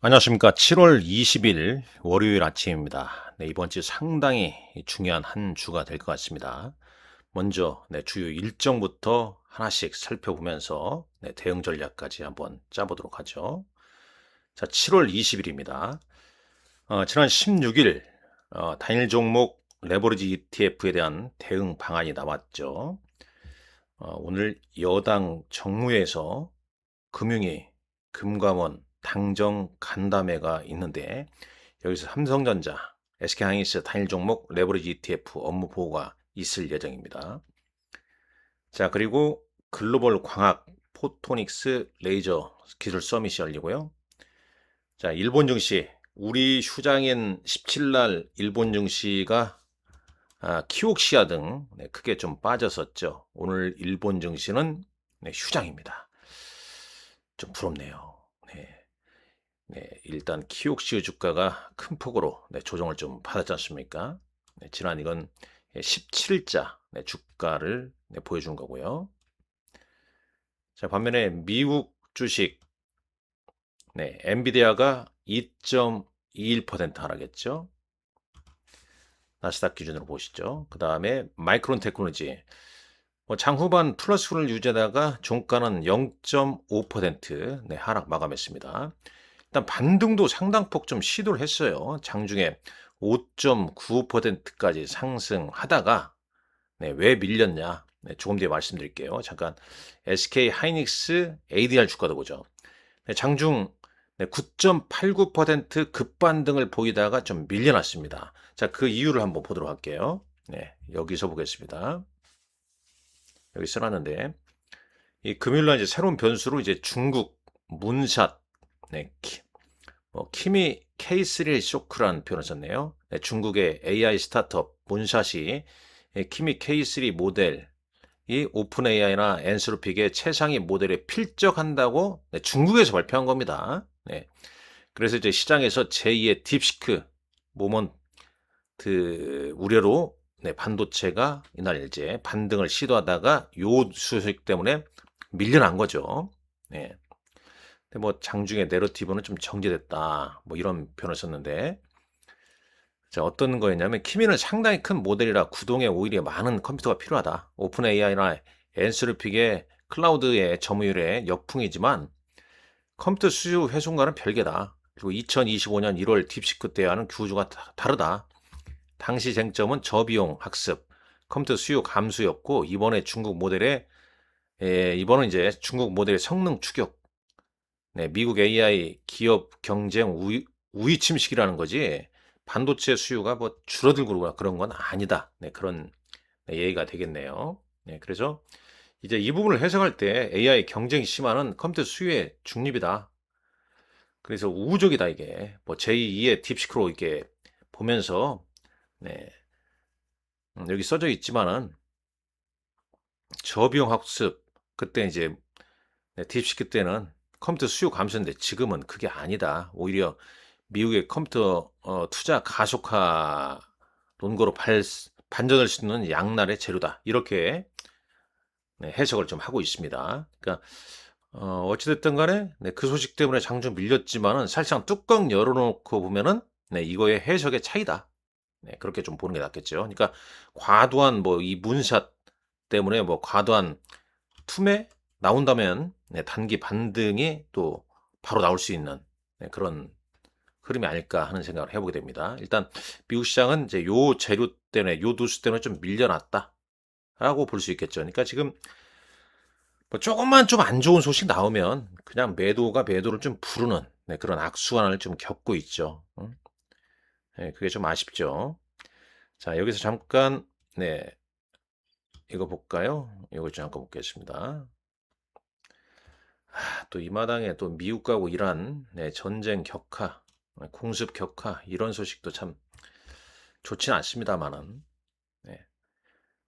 안녕하십니까. 7월 20일 월요일 아침입니다. 이번 주 상당히 중요한 한 주가 될 것 같습니다. 먼저 주요 일정부터 하나씩 살펴보면서 대응 전략까지 한번 짜보도록 하죠. 자, 7월 20일입니다. 지난 16일 단일 종목 레버리지 ETF에 대한 대응 방안이 나왔죠. 오늘 여당 정무회에서 금융위, 금감원, 당정 간담회가 있는데 여기서 삼성전자, SK하이닉스 단일 종목 레버리지 ETF 업무 보고가 있을 예정입니다. 자, 그리고 글로벌 광학 포토닉스 레이저 기술 서밋이 열리고요. 자, 일본 증시 우리 휴장인 17날 일본 증시가 키옥시아 등 크게 좀 빠졌었죠. 오늘 일본 증시는 휴장입니다. 좀 부럽네요. 일단 키옥시의 주가가 큰 폭으로 조정을 좀 받았지 않습니까? 지난 이건 17일자 주가를 보여준 거고요. 자, 반면에 미국 주식 엔비디아가 2.21% 하락했죠. 나스닥 기준으로 보시죠. 그 다음에 마이크론 테크놀로지 장후반 플러스를 유지하다가 종가는 0.5% 하락 마감했습니다. 일단 반등도 상당폭 좀 시도를 했어요. 장중에 5.95%까지 상승하다가 왜 밀렸냐? 조금 뒤에 말씀드릴게요. 잠깐 SK 하이닉스 ADR 주가도 보죠. 장중 9.89% 급반등을 보이다가 좀 밀려났습니다. 자, 그 이유를 한번 보도록 할게요. 여기서 보겠습니다. 여기 써놨는데 이 금요일날 이제 새로운 변수로 이제 중국 문샷 키미 K3 쇼크라는 표현을 썼네요. 중국의 AI 스타트업 문샷이 키미 K3 모델이 오픈 AI나 엔스로픽의 최상위 모델에 필적한다고 중국에서 발표한 겁니다. 그래서 이제 시장에서 제2의 딥시크 모먼트 우려로 반도체가 이날 이제 반등을 시도하다가 요 수식 때문에 밀려난 거죠. 근데 뭐 장중에 내러티브는 좀 정제됐다. 뭐 이런 표현을 썼는데 자, 어떤 거였냐면 키미는 상당히 큰 모델이라 구동에 오히려 많은 컴퓨터가 필요하다. 오픈 AI나 엔스루픽의 클라우드의 점유율의 역풍이지만 컴퓨터 수요 훼손과는 별개다. 그리고 2025년 1월 딥시크 때와는 구조가 다르다. 당시 쟁점은 저비용 학습, 컴퓨터 수요 감소였고 이번은 이제 중국 모델의 성능 추격, 미국 AI 기업 경쟁 우위 침식이라는 거지 반도체 수요가 뭐 줄어들고 그런 건 아니다. 그런 얘기가 되겠네요. 그래서 이제 이 부분을 해석할 때 AI 경쟁이 심화는 컴퓨터 수요의 중립이다. 그래서 우호적이다 이게 뭐 제2의 딥시크로 이렇게 보면서 네, 여기 써져 있지만은 저비용 학습 그때 이제 딥시크 때는 컴퓨터 수요 감소인데 지금은 그게 아니다. 오히려 미국의 컴퓨터 투자 가속화 논거로 반전할 수 있는 양날의 재료다. 이렇게 해석을 좀 하고 있습니다. 그러니까 어찌됐든 간에 그 소식 때문에 장중 밀렸지만은 사실상 뚜껑 열어놓고 보면은 이거의 해석의 차이다. 그렇게 좀 보는 게 낫겠죠. 그러니까 과도한 뭐 이 문샷 때문에 뭐 과도한 투매 나온다면 단기 반등이 또 바로 나올 수 있는 그런 흐름이 아닐까 하는 생각을 해보게 됩니다. 일단 미국 시장은 이제 요 재료 때문에 요 누수 때문에 좀 밀려났다라고 볼 수 있겠죠. 그러니까 지금 뭐 조금만 좀 안 좋은 소식 나오면 그냥 매도가 매도를 좀 부르는 그런 악순환을 좀 겪고 있죠. 그게 좀 아쉽죠. 자, 여기서 잠깐 이거 볼까요? 이거 잠깐 보겠습니다. 또 이 마당에 또 미국하고 이란 전쟁 격화, 공습 격화 이런 소식도 참 좋지는 않습니다만은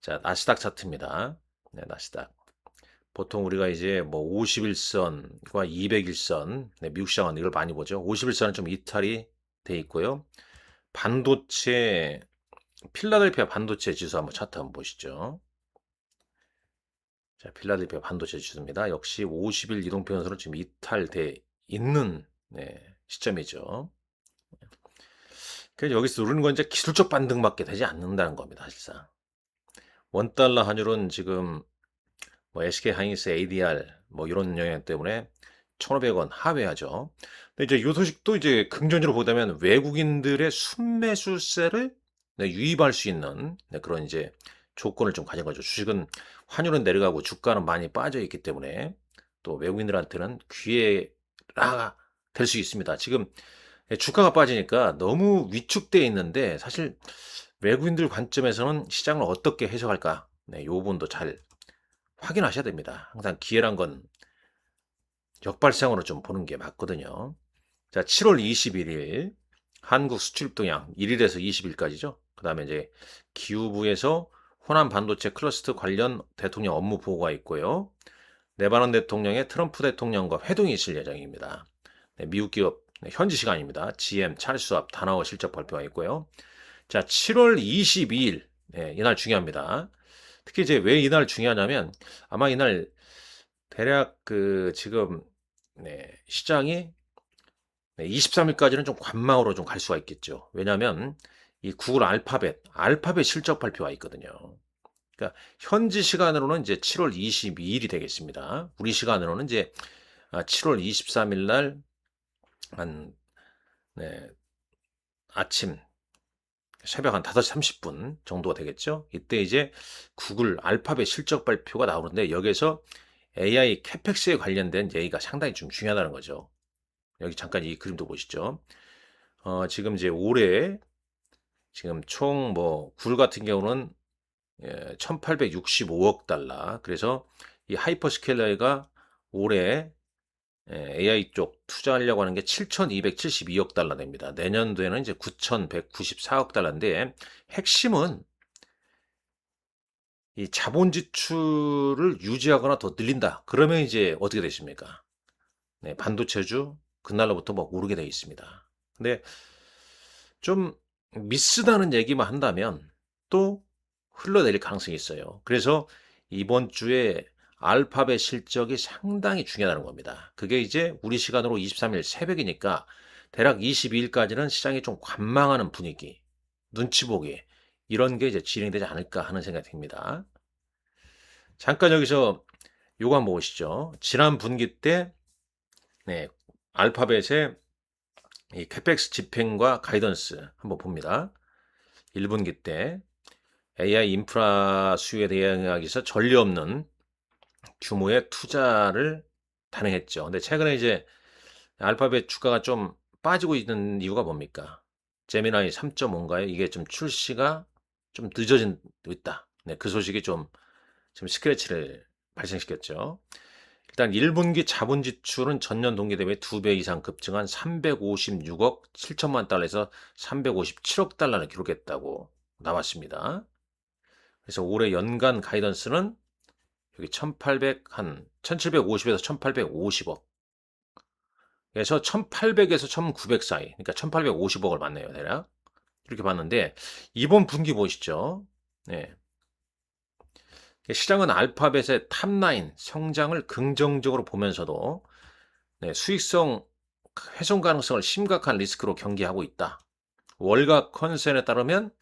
자, 나스닥 차트입니다. 나스닥. 보통 우리가 이제 뭐 51선과 201선, 미국 시장은 이걸 많이 보죠. 51선은 좀 이탈이 돼 있고요. 반도체, 필라델피아 반도체 지수 한번 차트 한번 보시죠. 자, 필라델피아 반도체 지수입니다. 역시 50일 이동평선으로 지금 이탈돼 있는 시점이죠. 그래서 여기서 누르는 건 이제 기술적 반등밖에 되지 않는다는 겁니다, 사실상. 원달러 환율은 지금 뭐 SK 하이닉스 ADR 뭐 이런 영향 때문에 1,500원 하회하죠. 근데 이제 요 소식도 이제 긍정적으로 보자면 외국인들의 순매수세를 유입할 수 있는 그런 이제 조건을 좀 가진 거죠. 주식은 환율은 내려가고 주가는 많이 빠져 있기 때문에 또 외국인들한테는 기회가 될 수 있습니다. 지금 주가가 빠지니까 너무 위축돼 있는데 사실 외국인들 관점에서는 시장을 어떻게 해석할까? 네, 요 부분도 잘 확인하셔야 됩니다. 항상 기회란 건 역발상으로 좀 보는 게 맞거든요. 자, 7월 21일 한국 수출입 동향 1일에서 20일까지죠. 그 다음에 이제 기후부에서 호남 반도체 클러스터 관련 대통령 업무 보고가 있고요. 레바논 대통령의 트럼프 대통령과 회동이 있을 예정입니다. 네, 미국 기업 현지 시간입니다. GM, 찰스압, 다나워 실적 발표가 있고요. 자, 7월 22일 네, 이날 중요합니다. 특히 이제 왜 이날 중요하냐면 아마 이날 대략 그 지금 시장이 23일까지는 좀 관망으로 좀 갈 수가 있겠죠. 왜냐하면 이 구글 알파벳 실적 발표가 있거든요. 그러니까 현지 시간으로는 이제 7월 22일이 되겠습니다. 우리 시간으로는 이제 7월 23일 날한 아침 새벽 한 5시 30분 정도가 되겠죠. 이때 이제 구글 알파벳 실적 발표가 나오는데 여기에서 AI 캐펙스에 관련된 얘기가 상당히 좀 중요하다는 거죠. 여기 잠깐 이 그림도 보시죠. 지금 이제 올해 지금 총 뭐 굴 같은 경우는 1865억 달러. 그래서 이 하이퍼스케일러가 올해 AI 쪽 투자하려고 하는 게 7,272억 달러 됩니다. 내년도에는 이제 9,194억 달러인데 핵심은 이 자본 지출을 유지하거나 더 늘린다. 그러면 이제 어떻게 되십니까? 네, 반도체주 그날로부터 뭐 오르게 되어 있습니다. 근데 좀 미스다는 얘기만 한다면 또 흘러내릴 가능성이 있어요. 그래서 이번 주에 알파벳 실적이 상당히 중요하다는 겁니다. 그게 이제 우리 시간으로 23일 새벽이니까 대략 22일까지는 시장이 좀 관망하는 분위기, 눈치 보기 이런 게 이제 진행되지 않을까 하는 생각이 듭니다. 잠깐 여기서 요거 한번 보시죠. 지난 분기 때 알파벳의 이 캐펙스 집행과 가이던스 한번 봅니다. 1분기 때 AI 인프라 수요에 대응하기 위해서 전례 없는 규모의 투자를 단행했죠. 근데 최근에 이제 알파벳 주가가 좀 빠지고 있는 이유가 뭡니까? 제미나이 3.5인가요? 이게 좀 출시가 좀 늦어지고 있다. 네, 그 소식이 좀 지금 스크래치를 발생시켰죠. 일단 1분기 자본 지출은 전년 동기 대비 2배 이상 급증한 356억 7천만 달러에서 357억 달러를 기록했다고 나왔습니다. 그래서 올해 연간 가이던스는 여기 1750에서 1850억. 그래서 1800에서 1900 사이. 그러니까 1850억을 맞네요, 대략. 이렇게 봤는데 이번 분기 보시죠. 네. 시장은 알파벳의 탑라인 성장을 긍정적으로 보면서도 수익성 훼손 가능성을 심각한 리스크로 경계하고 있다. 월가 컨센에 따르면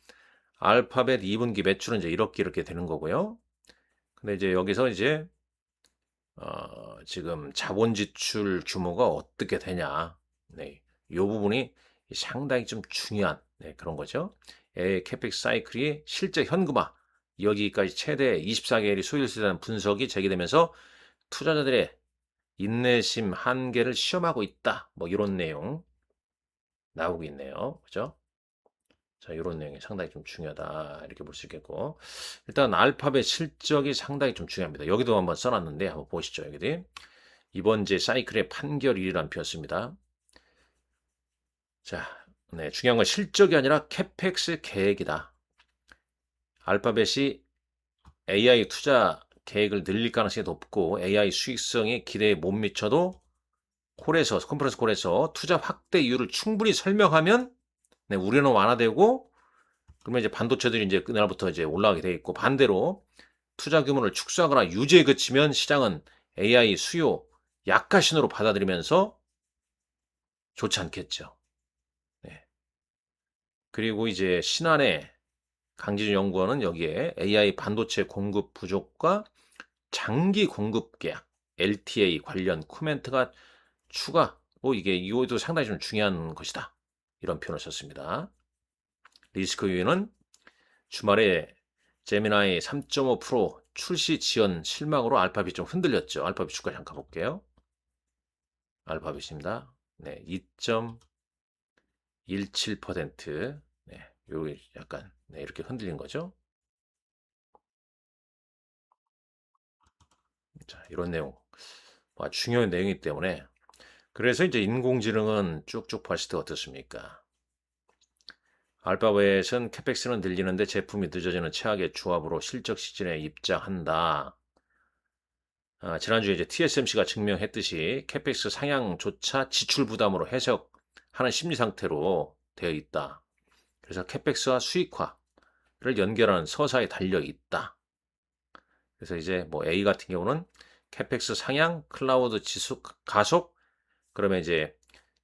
알파벳 2분기 매출은 이제 이렇게 되는 거고요. 근데 이제 여기서 이제 지금 자본 지출 규모가 어떻게 되냐. 네. 이 부분이 상당히 좀 중요한 그런 거죠. 캐펙스 사이클이 실제 현금화 여기까지 최대 24개월이 소요되는 분석이 제기되면서 투자자들의 인내심 한계를 시험하고 있다. 뭐 이런 내용 나오고 있네요. 그죠? 자, 이런 내용이 상당히 좀 중요하다. 이렇게 볼 수 있겠고. 일단 알파벳 실적이 상당히 좀 중요합니다. 여기도 한번 써놨는데 한번 보시죠. 여기 이번 제 사이클의 판결일이란 표였습니다. 자, 중요한 건 실적이 아니라 캐펙스 계획이다. 알파벳이 AI 투자 계획을 늘릴 가능성이 높고 AI 수익성이 기대에 못 미쳐도 컨퍼런스 콜에서 투자 확대 이유를 충분히 설명하면 우려는 완화되고 그러면 이제 반도체들이 이제 그날부터 이제 올라가게 돼 있고 반대로 투자 규모를 축소하거나 유지에 그치면 시장은 AI 수요 약가신호로 받아들이면서 좋지 않겠죠. 네. 그리고 이제 신한의 강지준 연구원은 여기에 AI 반도체 공급 부족과 장기 공급 계약 LTA 관련 코멘트가 추가로 이게 이것도 상당히 좀 중요한 것이다. 이런 표현을 썼습니다. 리스크 요인은 주말에 제미나이 3.5 프로 출시 지연 실망으로 알파빗 좀 흔들렸죠. 알파빗 주가 잠깐 볼게요. 알파빗입니다. 네, 2.17%. 네, 요 약간 네, 이렇게 흔들린 거죠. 자, 이런 내용. 중요한 내용이기 때문에 그래서 이제 인공지능은 쭉쭉 봤을 때 어떻습니까? 알파벳은 캐펙스는 늘리는데 제품이 늦어지는 최악의 조합으로 실적 시즌에 입장한다. 지난주에 이제 TSMC가 증명했듯이 캐펙스 상향조차 지출 부담으로 해석하는 심리 상태로 되어 있다. 그래서 캐펙스와 수익화를 연결하는 서사에 달려 있다. 그래서 이제 뭐 A 같은 경우는 캐펙스 상향, 클라우드 지수 가속, 그러면 이제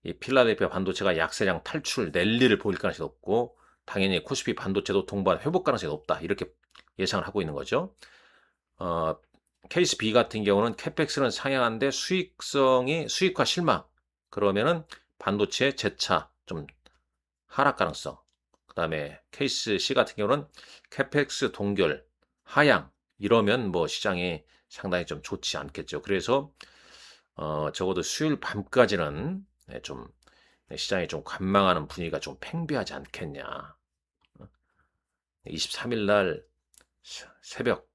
이 필라델피아 반도체가 약세장 탈출 랠리를 보일 가능성이 높고 당연히 코스피 반도체도 동반 회복 가능성이 높다. 이렇게 예상을 하고 있는 거죠. 어, 케이스 B 같은 경우는 캐펙스는 상향한데 수익화 실망. 그러면은 반도체 재차 좀 하락 가능성. 그다음에 케이스 C 같은 경우는 캐펙스 동결 하향. 이러면 뭐 시장이 상당히 좀 좋지 않겠죠. 그래서 적어도 수요일 밤까지는 좀 시장이 좀 관망하는 분위기가 좀 팽배하지 않겠냐. 23일 날 새벽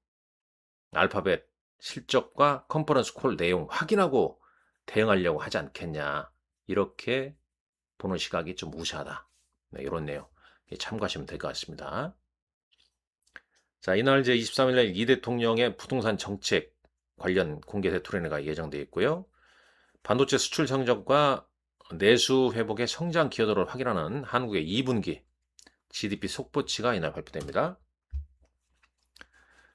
알파벳 실적과 컨퍼런스 콜 내용 확인하고 대응하려고 하지 않겠냐. 이렇게 보는 시각이 좀 우세하다. 네, 이런 내용 참고하시면 될 것 같습니다. 자, 이날 이제 23일 날 이 대통령의 부동산 정책 관련 공개 대토론회가 예정되어 있고요. 반도체 수출 성적과 내수 회복의 성장 기여도를 확인하는 한국의 2분기 GDP 속보치가 이날 발표됩니다.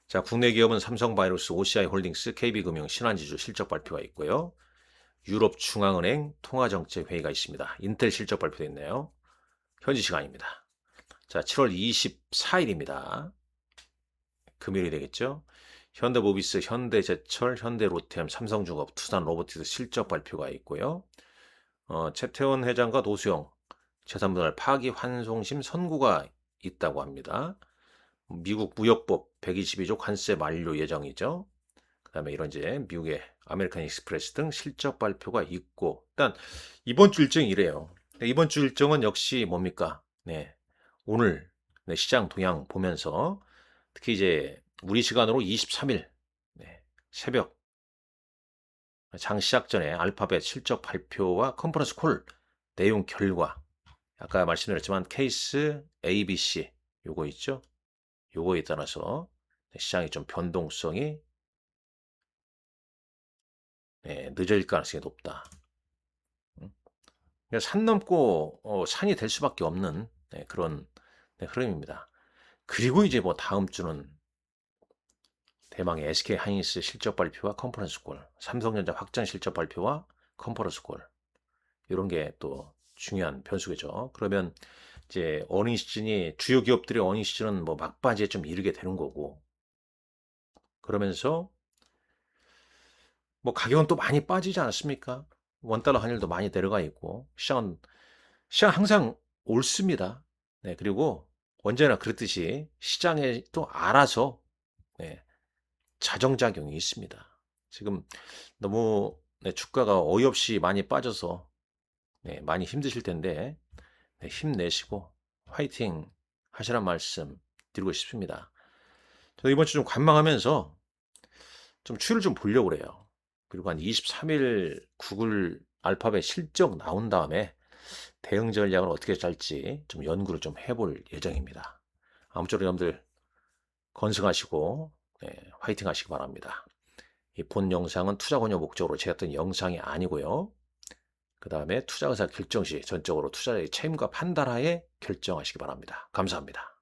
자, 국내 기업은 삼성바이오로스, OCI홀딩스, KB금융, 신한지주 실적 발표가 있고요. 유럽중앙은행 통화정책회의가 있습니다. 인텔 실적 발표도 있네요. 현지 시간입니다. 자, 7월 24일입니다. 금요일이 되겠죠. 현대모비스, 현대제철, 현대로템, 삼성중업, 투산로보티스 실적 발표가 있고요. 최태원 회장과 노수영 재산분할 파기환송심 선고가 있다고 합니다. 미국 무역법 122조 관세 만료 예정이죠. 그다음에 이런 이제 미국의 아메리칸 익스프레스 등 실적 발표가 있고 일단 이번 주 일정이 이래요. 이번 주 일정은 역시 뭡니까? 네. 오늘 네, 시장 동향 보면서 특히 이제 우리 시간으로 23일 네, 새벽 장 시작 전에 알파벳 실적 발표와 컨퍼런스 콜 내용 결과 아까 말씀드렸지만 케이스 ABC 요거 있죠? 요거에 따라서 시장이 좀 변동성이 늦어질 가능성이 높다. 그러니까 산 넘고 산이 될 수밖에 없는 그런 흐름입니다. 그리고 이제 뭐 다음 주는 대망의 SK 하이닉스 실적 발표와 컨퍼런스 콜, 삼성전자 확장 실적 발표와 컨퍼런스 콜 이런 게 또 중요한 변수겠죠. 그러면 이제 어닝 시즌이 주요 기업들의 어닝 시즌은 뭐 막바지에 좀 이르게 되는 거고 그러면서 뭐 가격은 또 많이 빠지지 않았습니까? 원달러 환율도 많이 내려가 있고 시장 항상 옳습니다. 네, 그리고 언제나 그렇듯이 시장에 또 알아서 네, 자정작용이 있습니다. 지금 너무 주가가 어이없이 많이 빠져서 많이 힘드실 텐데 힘내시고 화이팅 하시란 말씀 드리고 싶습니다. 저 이번 주 좀 관망하면서 좀 추이를 좀 보려고 그래요. 그리고 한 23일 구글 알파벳 실적 나온 다음에 대응 전략을 어떻게 짤지 좀 연구를 좀 해볼 예정입니다. 아무쪼록 여러분들 건승하시고 화이팅 하시기 바랍니다. 이 본 영상은 투자 권유 목적으로 제작된 영상이 아니고요. 그 다음에 투자 의사 결정 시 전적으로 투자자의 책임과 판단하에 결정하시기 바랍니다. 감사합니다.